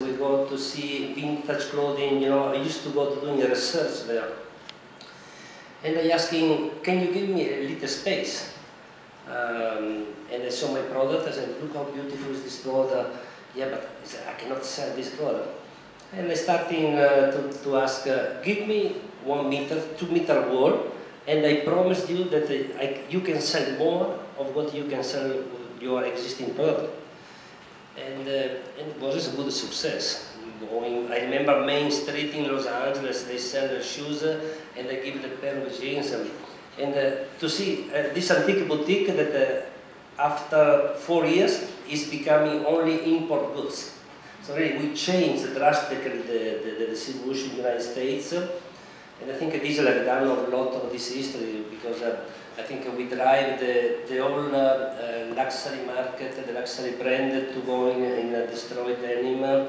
We go to see vintage clothing, I used to go to doing research there. And I asked him, can you give me a little space? And I saw my product, I said, look how beautiful is this product. Yeah, but I cannot sell this product. And I started to ask, give me 1 meter, 2 meter wall, and I promise you that you can sell more of what you can sell with your existing product. And it was a good success. I remember Main Street in Los Angeles, they sell their shoes and they give the pair of jeans. And to see this antique boutique that after 4 years is becoming only import goods. So really we changed drastically the distribution in the United States. And I think Diesel have done a lot of this history because I think we drive the whole luxury market, the luxury brand to go in a destroyed denim.